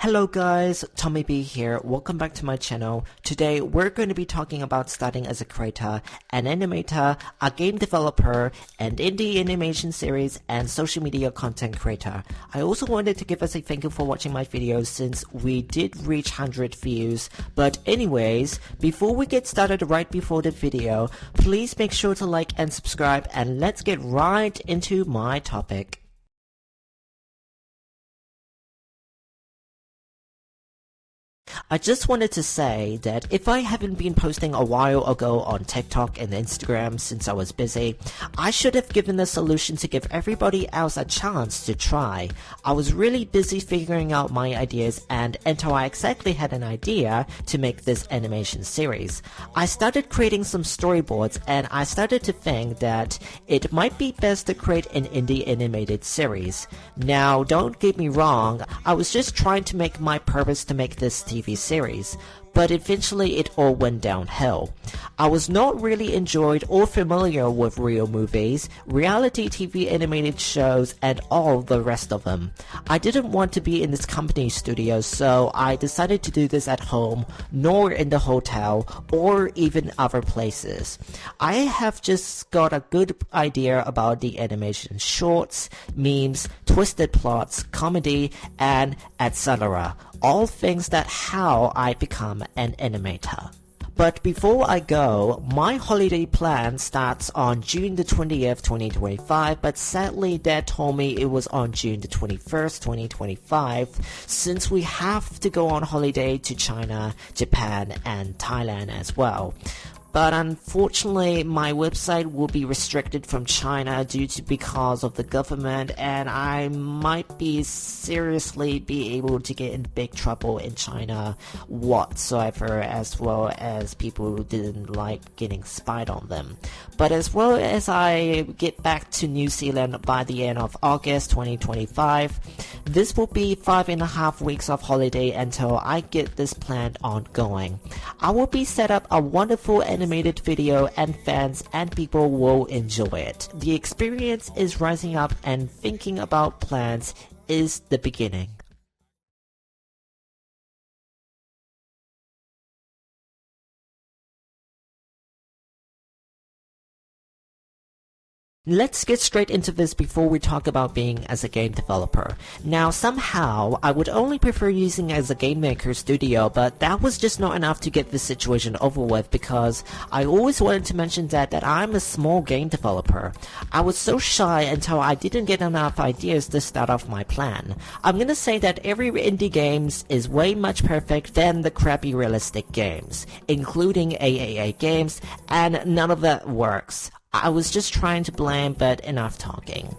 Hello guys, Tommy B here. Welcome back to my channel. Today we're going to be talking about starting as a creator, an animator, a game developer, an indie animation series, and social media content creator. I also wanted to give us a thank you for watching my videos since we did reach 100 views. But anyways, before we get started right before the video, please make sure to like and subscribe, and let's get right into my topic. I just wanted to say that if I haven't been posting a while ago on TikTok and Instagram since I was busy, I should have given a solution to give everybody else a chance to try. I was really busy figuring out my ideas and until I exactly had an idea to make this animation series. I started creating some storyboards and I started to think that it might be best to create an indie animated series. Now, don't get me wrong, I was just trying to make my purpose to make this TV series, but eventually it all went downhill. I was not really enjoyed or familiar with real movies, reality TV animated shows, and all the rest of them. I didn't want to be in this company studio, so I decided to do this at home, nor in the hotel, or even other places. I have just got a good idea about the animation shorts, memes, twisted plots, comedy, and etc. All things that how I become an animator. But before I go, my holiday plan starts on June the 20th, 2025, but sadly Dad told me it was on June the 21st, 2025, since we have to go on holiday to China, Japan, and Thailand as well. But unfortunately, my website will be restricted from China because of the government, and I might be seriously be able to get in big trouble in China whatsoever, as well as people who didn't like getting spied on them. But as well as I get back to New Zealand by the end of August 2025, this will be 5.5 weeks of holiday until I get this plan ongoing. I will be set up a wonderful animated video and fans and people will enjoy it. The experience is rising up and thinking about plans is the beginning. Let's get straight into this before we talk about being as a game developer. Now, somehow, I would only prefer using as a game maker studio, but that was just not enough to get this situation over with because I always wanted to mention that I'm a small game developer. I was so shy until I didn't get enough ideas to start off my plan. I'm gonna say that every indie games is way much perfect than the crappy realistic games, including AAA games, and none of that works. I was just trying to blame, but enough talking.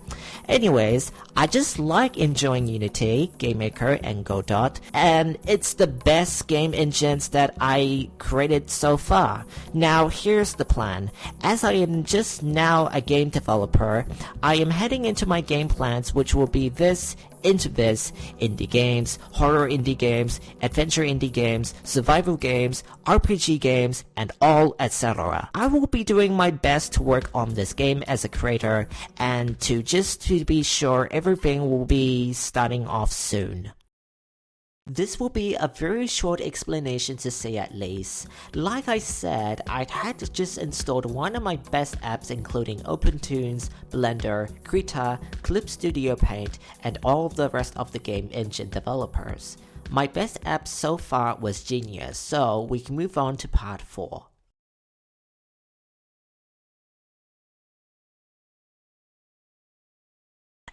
Anyways, I just like enjoying Unity, GameMaker, and Godot, and it's the best game engines that I created so far. Now here's the plan. As I am just now a game developer, I am heading into my game plans, which will be this, into this, indie games, horror indie games, adventure indie games, survival games, RPG games, and all etc. I will be doing my best to work on this game as a creator and to be sure everything will be starting off soon. This will be a very short explanation to say at least. Like I said, I had just installed one of my best apps including OpenTunes, Blender, Krita, Clip Studio Paint, and all the rest of the game engine developers. My best app so far was Genius, so we can move on to part 4.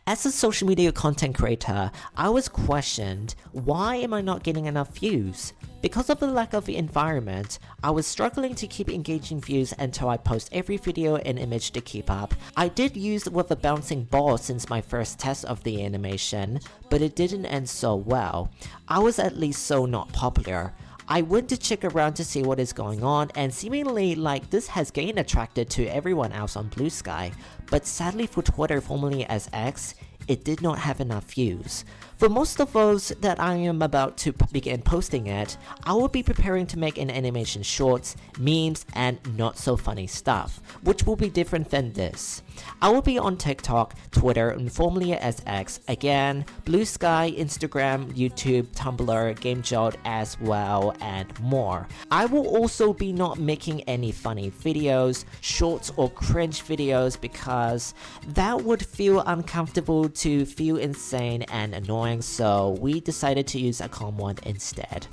As a social media content creator, I was questioned, why am I not getting enough views? Because of the lack of environment, I was struggling to keep engaging views until I post every video and image to keep up. I did use with a bouncing ball since my first test of the animation, but it didn't end so well. I was at least so not popular. I went to check around to see what is going on, and seemingly like this has gained attracted to everyone else on Blue Sky, but sadly for Twitter, formerly as X, it did not have enough views. For most of those that I am about to begin posting it, I will be preparing to make an animation shorts, memes, and not so funny stuff, which will be different than this. I will be on TikTok, Twitter, and formerly as X, again, Blue Sky, Instagram, YouTube, Tumblr, GameJolt as well, and more. I will also be not making any funny videos, shorts, or cringe videos because that would feel uncomfortable to feel insane and annoying, so we decided to use a calm one instead.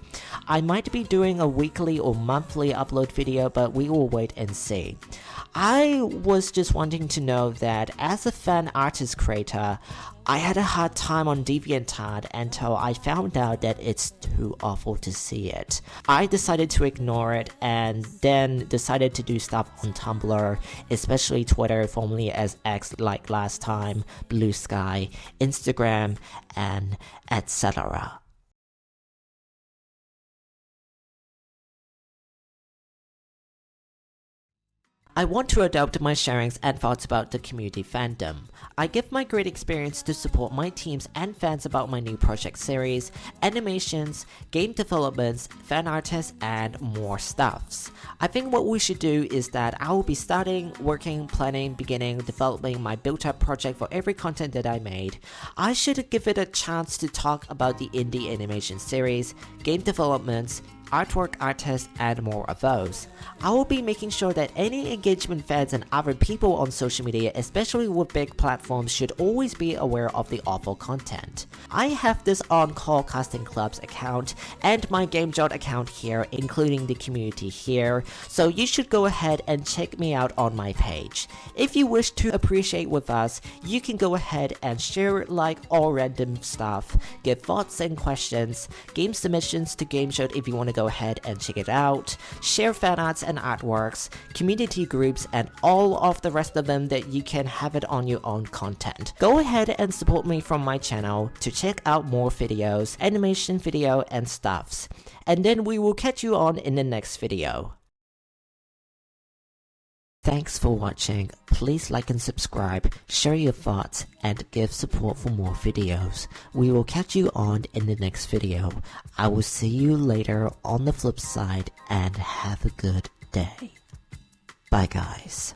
I might be doing a weekly or monthly upload video, but we will wait and see. I was just wanting to know that as a fan artist creator, I had a hard time on DeviantArt until I found out that it's too awful to see it. I decided to ignore it and then decided to do stuff on Tumblr, especially Twitter, formerly as X like last time, Blue Sky, Instagram, and etc. I want to adopt my sharings and thoughts about the community fandom. I give my great experience to support my teams and fans about my new project series, animations, game developments, fan artists, and more stuffs. I think what we should do is that I will be starting, working, planning, beginning, developing my built-up project for every content that I made. I should give it a chance to talk about the indie animation series, game developments, artwork artists, and more of those. I will be making sure that any engagement fans and other people on social media, especially with big platforms, should always be aware of the awful content. I have this on-call casting clubs account and my GameJolt account here, including the community here, so you should go ahead and check me out on my page. If you wish to appreciate with us, you can go ahead and share like all random stuff, give thoughts and questions, game submissions to GameJolt if you want to go ahead and check it out, share fan arts and artworks, community groups, and all of the rest of them that you can have it on your own content. Go ahead and support me from my channel to check out more videos, animation video, and stuffs. And then we will catch you on in the next video. Thanks for watching. Please like and subscribe, share your thoughts, and give support for more videos. We will catch you on in the next video. I will see you later on the flip side, and have a good day. Bye guys.